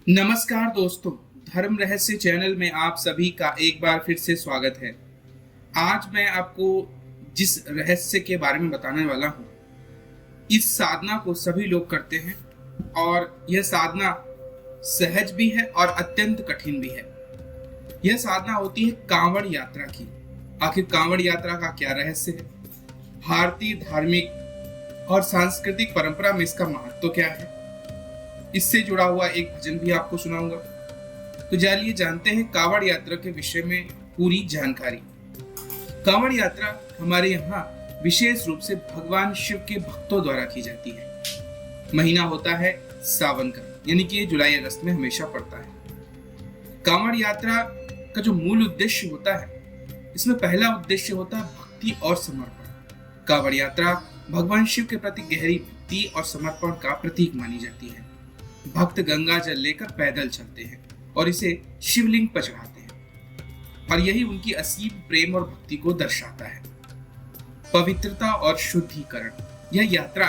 नमस्कार दोस्तों, धर्म रहस्य चैनल में आप सभी का एक बार फिर से स्वागत है। आज मैं आपको जिस रहस्य के बारे में बताने वाला हूँ, इस साधना को सभी लोग करते हैं और यह साधना सहज भी है और अत्यंत कठिन भी है। यह साधना होती है कांवड़ यात्रा की। आखिर कांवड़ यात्रा का क्या रहस्य है? भारतीय धार्मिक और सांस्कृतिक परंपरा में इसका महत्व क्या है? इससे जुड़ा हुआ एक भजन भी आपको सुनाऊंगा। तो चलिए जानते हैं कांवड़ यात्रा के विषय में पूरी जानकारी। कांवड़ यात्रा हमारे यहाँ विशेष रूप से भगवान शिव के भक्तों द्वारा की जाती है। महीना होता है सावन का, यानी कि ये जुलाई अगस्त में हमेशा पड़ता है। कांवड़ यात्रा का जो मूल उद्देश्य होता है, इसमें पहला उद्देश्य होता है भक्ति और समर्पण। कांवड़ यात्रा भगवान शिव के प्रति गहरी भक्ति और समर्पण का प्रतीक मानी जाती है। भक्त गंगा जल लेकर पैदल चलते हैं और इसे शिवलिंग पर चढ़ाते हैं, और यही उनकी असीम प्रेम और भक्ति को दर्शाता है। पवित्रता और शुद्धिकरण, यह यात्रा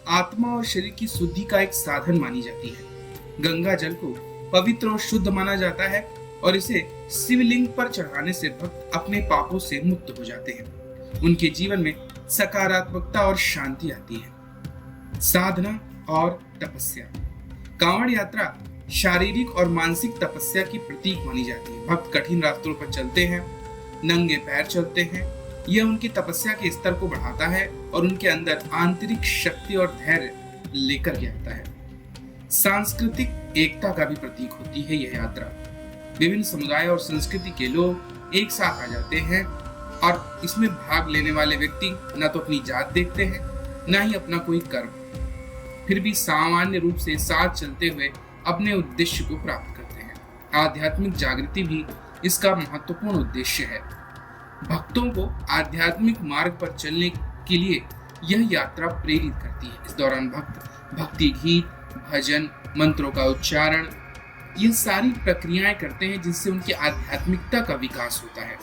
आत्मा और शरीर की शुद्धि का एक साधन मानी जाती है। गंगा जल को पवित्र और शुद्ध माना जाता है और इसे शिवलिंग पर चढ़ाने से भक्त अपने पापों से मुक्त हो जाते हैं। उनके जीवन में सकारात्मकता और शांति आती है। साधना और तपस्या, कांवड़ यात्रा शारीरिक और मानसिक तपस्या की प्रतीक मानी जाती है। भक्त कठिन रास्तों पर चलते हैं, नंगे पैर चलते हैं। यह उनकी तपस्या के स्तर को बढ़ाता है और उनके अंदर आंतरिक शक्ति और धैर्य लेकर के आता है। सांस्कृतिक एकता का भी प्रतीक होती है यह यात्रा। विभिन्न समुदाय और संस्कृति के लोग एक साथ आ जाते हैं और इसमें भाग लेने वाले व्यक्ति न तो अपनी जात देखते हैं, न ही अपना कोई कर्म, फिर भी सामान्य रूप से साथ चलते हुए अपने उद्देश्य को प्राप्त करते हैं। आध्यात्मिक जागृति भी इसका महत्वपूर्ण उद्देश्य है। भक्तों को आध्यात्मिक मार्ग पर चलने के लिए यह यात्रा प्रेरित करती है। इस दौरान भक्त भक्ति गीत, भजन, मंत्रों का उच्चारण, ये सारी प्रक्रियाएं करते हैं जिससे उनकी आध्यात्मिकता का विकास होता है।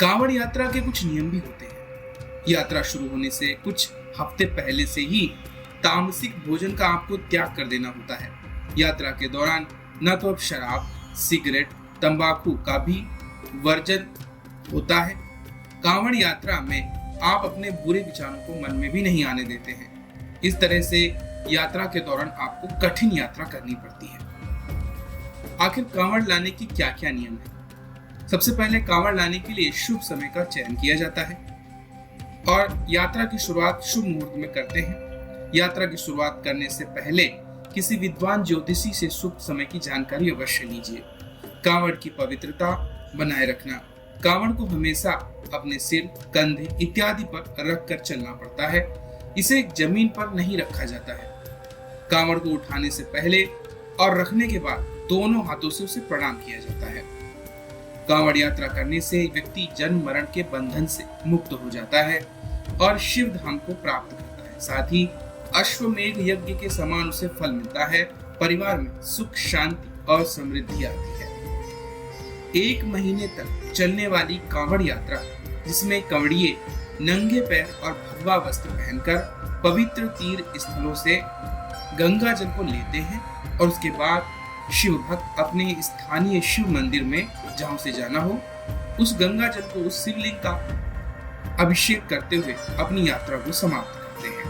कांवड़ यात्रा के कुछ नियम भी होते हैं। यात्रा शुरू होने से कुछ हफ्ते पहले से ही तामसिक भोजन का आपको त्याग कर देना होता है। यात्रा के दौरान न तो अब शराब, सिगरेट, तंबाकू का भी वर्जन होता है। कांवड़ यात्रा में आप अपने बुरे विचारों को मन में भी नहीं आने देते हैं। इस तरह से यात्रा के दौरान आपको कठिन यात्रा करनी पड़ती है। आखिर कांवड़ लाने की क्या क्या नियम है? सबसे पहले कांवड़ लाने के लिए शुभ समय का चयन किया जाता है और यात्रा की शुरुआत शुभ मुहूर्त में करते हैं। यात्रा की शुरुआत करने से पहले किसी विद्वान ज्योतिषी से शुभ समय की जानकारी अवश्य लीजिए। कांवड़ की पवित्रता बनाए रखना, कांवड़ को हमेशा अपने सिर, कंधे इत्यादि पर रख कर चलना पड़ता है। इसे जमीन पर नहीं रखा जाता है। कांवड़ को उठाने से पहले और रखने के बाद दोनों हाथों से उसे प्रणाम किया जाता है। कांवड़ यात्रा करने से व्यक्ति जन्म मरण के बंधन से मुक्त हो जाता है और शिव धाम को प्राप्त करता है। साथ ही अश्वमेध यज्ञ के समान उसे फल मिलता है। परिवार में सुख, शांति और समृद्धि आती है। 1 महीने तक चलने वाली कांवड़ यात्रा, जिसमें कांवड़िये नंगे पैर और भगवा वस्त्र पहनकर पवित्र तीर स्थलों से गंगा जल को लेते हैं और उसके बाद शिव भक्त अपने स्थानीय शिव मंदिर में जहां से जाना हो, उस गंगा जल को उस शिवलिंग का अभिषेक करते हुए अपनी यात्रा को समाप्त करते हैं।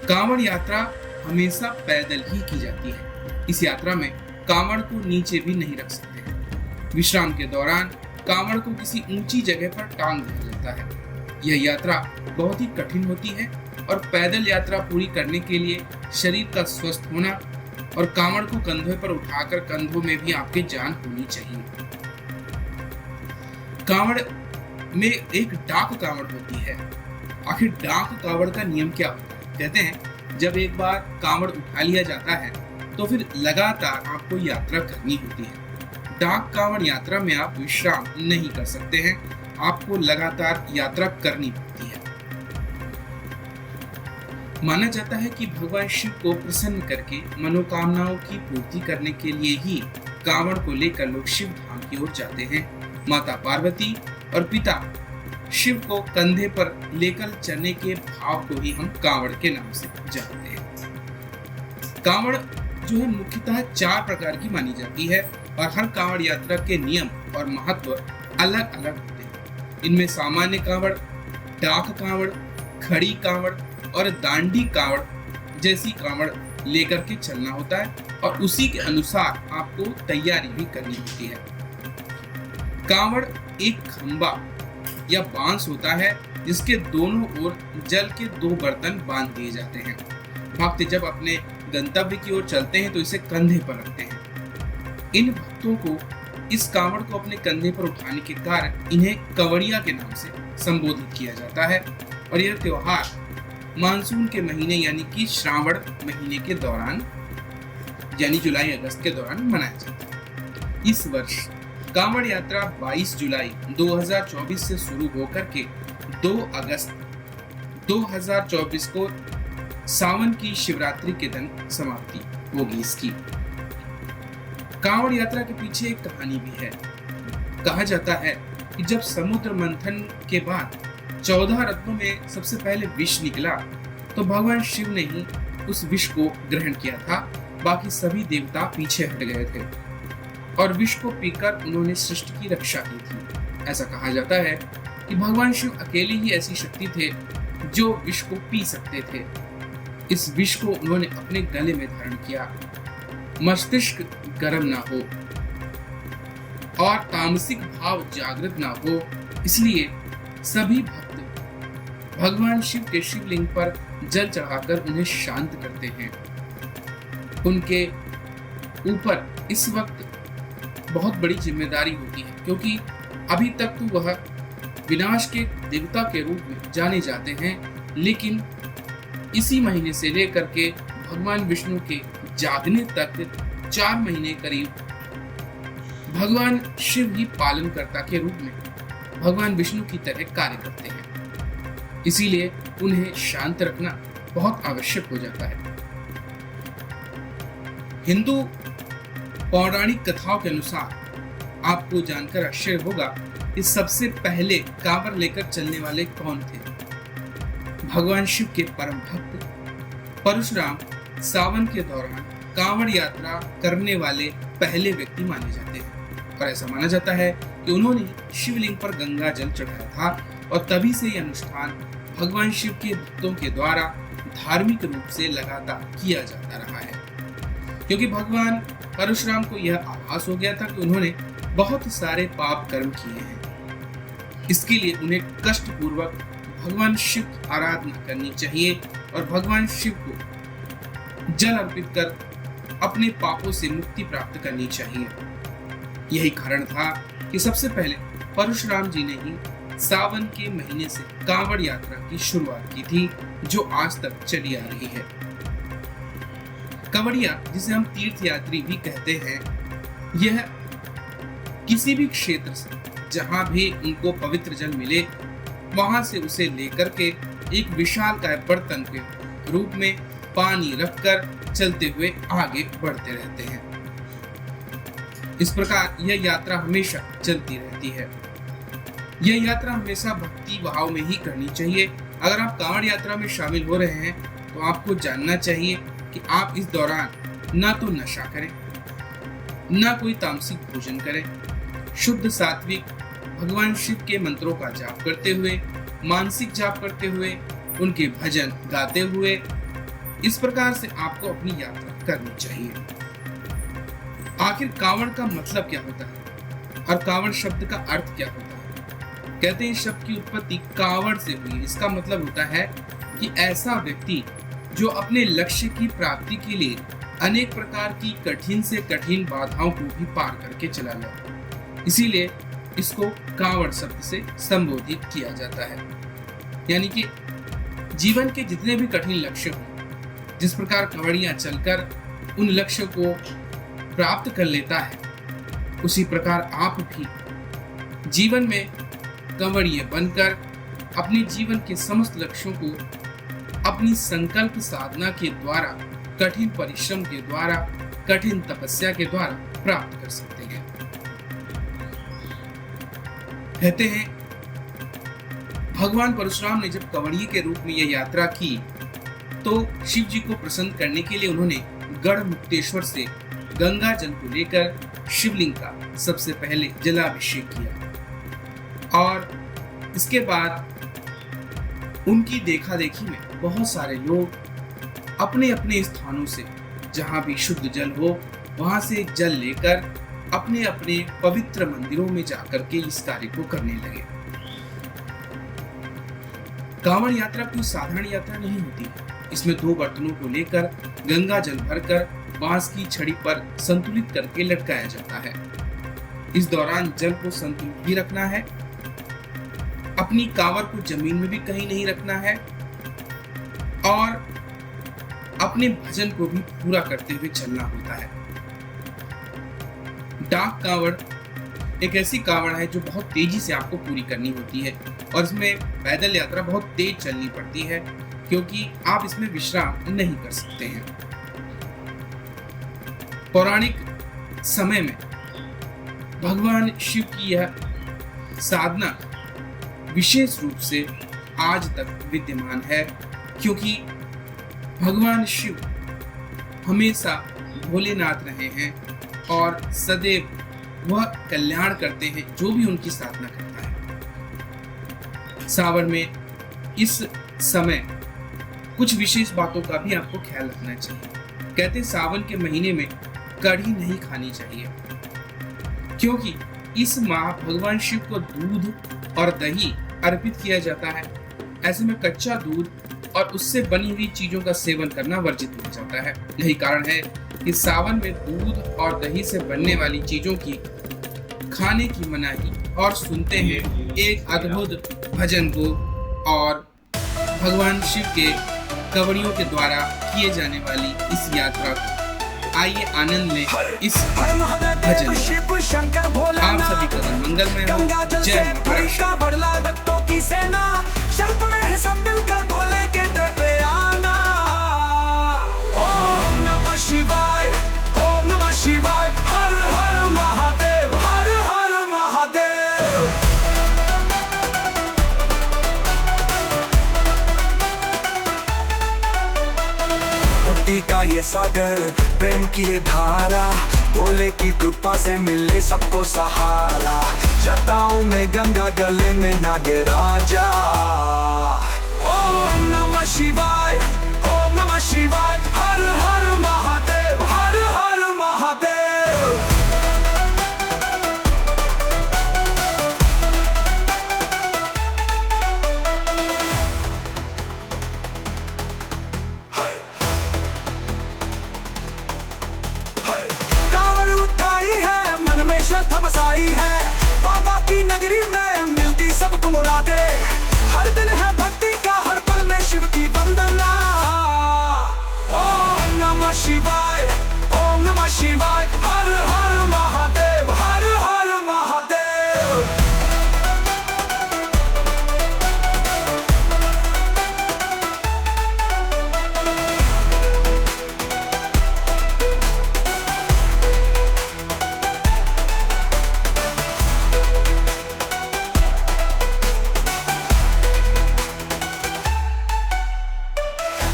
कांवड़ यात्रा हमेशा पैदल ही की जाती है। इस यात्रा में कांवड़ को नीचे भी नहीं रख सकते हैं। विश्राम के दौरान कांवड़ को किसी ऊंची जगह पर टांग दिया जाता है। यह यात्रा बहुत ही कठिन होती है और पैदल यात्रा पूरी करने के लिए शरीर का स्वस्थ होना और कांवड़ को कंधों पर उठाकर कंधों में भी आपके जान होनी चाहिए। कांवड़ में एक डाक कांवड़ होती है। आखिर डाक कांवड़ का नियम क्या होता है? कहते हैं जब एक बार कांवड़ उठा लिया जाता है तो फिर लगातार आपको यात्रा करनी होती है। डाक कांवड़ यात्रा में आप विश्राम नहीं कर सकते हैं, आपको लगातार यात्रा करनी पड़ती है। माना जाता है कि भगवान शिव को प्रसन्न करके मनोकामनाओं की पूर्ति करने के लिए ही कांवड़ को लेकर लोग शिव धाम की ओर जाते हैं। माता पार्वती और पिता शिव को कंधे पर लेकर चलने के भाव को ही हम कांवड़ के नाम से जानते हैं। कांवड़ जो है मुख्यतः 4 प्रकार की मानी जाती है और हर कांवड़ यात्रा के नियम और महत्व अलग अलग होते हैं। इनमें सामान्य कांवड़, डाक कांवड़, खड़ी कांवड़ और दांडी कांवड़ जैसी कांवड़ लेकर के चलना होता है और उसी के अनुसार आपको तैयारी भी करनी होती है। कांवड़ एक खंबा या बांस होता है जिसके दोनों ओर जल के 2 बर्तन बांध दिए जाते हैं। भक्त जब अपने गंतव्य की ओर चलते हैं तो इसे कंधे पर रखते हैं। इन भक्तों को इस कांवड़ को अपने कंधे पर उठाने के कारण इन्हें कंवड़िया के नाम से संबोधित किया जाता है और यह त्योहार मानसून के महीने यानी कि श्रावण महीने के दौरान यानी जुलाई अगस्त के दौरान मनाया जाता है। इस वर्ष कांवड़ यात्रा 22 जुलाई 2024 से शुरू होकर के 2 अगस्त 2024 को सावन की शिवरात्रि के दिन समाप्ति होगी इसकी। कांवड़ यात्रा के पीछे एक कहानी भी है। कहा जाता है कि जब समुद्र मंथन के बाद 14 रत्नों में सबसे पहले विष निकला तो भगवान शिव ने ही उस विष को ग्रहण किया था। बाकी सभी देवता पीछे हट गए थे और विष को पीकर उन्होंने सृष्टि की रक्षा की थी। ऐसा कहा जाता है कि भगवान शिव अकेले ही ऐसी शक्ति थे जो विष को पी सकते थे। इस विष को उन्होंने अपने गले में धारण किया। मस्तिष्क गर्म ना हो और तामसिक भाव जागृत ना हो, इसलिए सभी भक्त भगवान शिव के शिवलिंग पर जल चढ़ाकर उन्हें शांत करते हैं। उनके ऊपर इस वक्त बहुत बड़ी जिम्मेदारी होती है क्योंकि अभी तक तो वह विनाश के देवता के रूप में जाने जाते हैं, लेकिन इसी महीने से लेकर के भगवान विष्णु के जागने तक 4 महीने करीब भगवान शिव ही पालनकर्ता के रूप में भगवान विष्णु की तरह कार्य करते हैं। इसीलिए उन्हें शांत रखना बहुत आवश्यक हो जाता है। हिंदू पौराणिक कथाओं के अनुसार आपको जानकर आश्चर्य होगा कि सबसे पहले कांवड़ लेकर चलने वाले कौन थे। भगवान शिव के परम भक्त परशुराम सावन के दौरान कांवड़ यात्रा करने वाले पहले व्यक्ति माने जाते हैं और ऐसा माना जाता है कि उन्होंने शिवलिंग पर गंगा जल चढ़ाया था और तभी से यह अनुष्ठान भगवान शिव के भक्तों के द्वारा धार्मिक रूप से लगातार किया जाता रहा है। क्योंकि भगवान परशुराम को यह आभास हो गया था कि उन्होंने बहुत सारे पाप कर्म किए हैं, इसके लिए उन्हें कष्ट पूर्वक भगवान शिव की आराधना करनी चाहिए और भगवान शिव को जल अर्पित कर अपने पापों से मुक्ति प्राप्त करनी चाहिए। यही कारण था कि सबसे पहले परशुराम जी ने ही सावन के महीने से कांवड़ यात्रा की शुरुआत की थी, जो आज तक चली आ रही है। कांवड़िया, जिसे हम तीर्थ यात्री भी कहते हैं, यह किसी भी क्षेत्र से जहां भी उनको पवित्र जल मिले वहां से उसे लेकर के एक विशालकाय बर्तन के रूप में पानी रखकर चलते हुए आगे बढ़ते रहते हैं। इस प्रकार यह यात्रा हमेशा चलती रहती है। यह यात्रा हमेशा भक्ति भाव में ही करनी चाहिए। अगर आप कांवड़ यात्रा में शामिल हो रहे हैं तो आपको जानना चाहिए कि आप इस दौरान ना तो नशा करें, ना कोई तामसिक भोजन करें। शुद्ध सात्विक भगवान शिव के मंत्रों का जाप करते हुए, मानसिक जाप करते हुए, उनके भजन गाते हुए, इस प्रकार से आपको अपनी यात्रा करनी चाहिए। आखिर कांवड़ का मतलब क्या होता है और कांवड़ शब्द का अर्थ क्या होता है? कहते हैं शब्द की उत्पत्ति कांवड़ से हुई। इसका मतलब होता है कि ऐसा व्यक्ति जो अपने लक्ष्य की प्राप्ति के लिए अनेक प्रकार की कठिन से कठिन बाधाओं को भी पार करके चला गया। इसीलिए इसको कांवड़ शब्द से संबोधित किया जाता है। यानी कि जीवन के जितने भी कठिन लक्ष्य हों, जिस प्रकार कांवड़िया चलकर उन लक्ष्य को प्राप्त कर लेता है, उसी प्रकार आप भी जीवन में कांवड़िये बनकर अपने जीवन के समस्त लक्ष्यों को अपनी संकल्प साधना के द्वारा, कठिन परिश्रम के द्वारा, कठिन तपस्या के द्वारा प्राप्त कर सकते हैं। कहते हैं भगवान परशुराम ने जब कांवड़िये के रूप में यह यात्रा की तो शिव जी को प्रसन्न करने के लिए उन्होंने गढ़मुक्तेश्वर से गंगा जल को लेकर शिवलिंग का सबसे पहले जलाभिषेक किया और इसके बाद उनकी देखा देखी में बहुत सारे लोग अपने अपने स्थानों से जहां भी शुद्ध जल हो वहां से जल लेकर अपने अपने पवित्र मंदिरों में जाकर के इस कार्य को करने लगे। कांवड़ यात्रा कोई साधारण यात्रा नहीं होती है। इसमें 2 बर्तनों को लेकर गंगा जल भरकर बांस की छड़ी पर संतुलित करके लटकाया जाता है। इस दौरान जल को संतुलित भी रखना है, अपनी कांवर को जमीन में भी कहीं नहीं रखना है और अपने भजन को भी पूरा करते हुए चलना होता है। डाक कांवड़ एक ऐसी कांवड़ है जो बहुत तेजी से आपको पूरी करनी होती है और इसमें पैदल यात्रा बहुत तेज चलनी पड़ती है क्योंकि आप इसमें विश्राम नहीं कर सकते हैं। पौराणिक समय में भगवान शिव की यह साधना विशेष रूप से आज तक विद्यमान है क्योंकि भगवान शिव हमेशा भोलेनाथ रहे हैं और सदैव वह कल्याण करते हैं जो भी उनकी साधना करता है। सावन में इस समय कुछ विशेष बातों का भी आपको ख्याल रखना चाहिए। कहते सावन के महीने में कढ़ी नहीं खानी चाहिए क्योंकि इस माह भगवान शिव को दूध और दही अर्पित किया जाता है। ऐसे में कच्चा दूध और उससे बनी हुई चीजों का सेवन करना वर्जित हो जाता है। यही कारण है कि सावन में दूध और दही से बनने वाली चीजों की खाने की मनाही। और सुनते हैं एक अद्भुत भजन को और भगवान शिव के कंवरियों के द्वारा किए जाने वाली इस यात्रा को। आइए आनंद में इस भजन। आप सभी का दिन मंगलमय हो। जय शिवाय, ओम नमः शिवाय, हर हर महादेव, हर हर महादेव। भक्ति का ये सागर, प्रेम की ये धारा, भोले की कृपा से मिले सबको सहारा। जटाओं में गंगा, गले में नागराजा। ओम नमः शिवाय, ओम नमः शिवाय, हर हर महादेव, हर हर महादेव। कांवड़ उठाई है, मन में श्रद्धा बसाई है, बाबा की नगरी में मिलती सबको मुरादे। हर दिन है भक्ति का, हर पल में शिव की वंदना। ओम नमः शिवाय, ओम नमः शिवाय, हर हर महादेव, हर हर महादेव।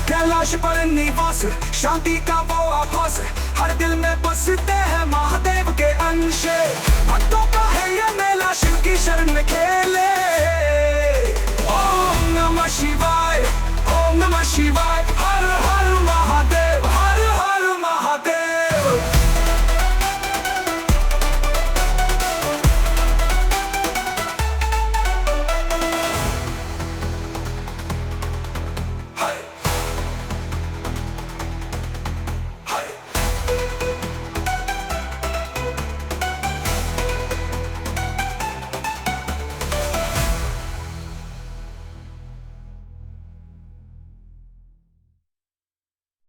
कैलाश पर निवास, शांति का वो आभास, हर दिल में बसते हैं महादेव के अंश। भक्तों का है ये मेला, शिव की शरण में खेले। ओम नमः शिवाय, ओम नमः शिवाय,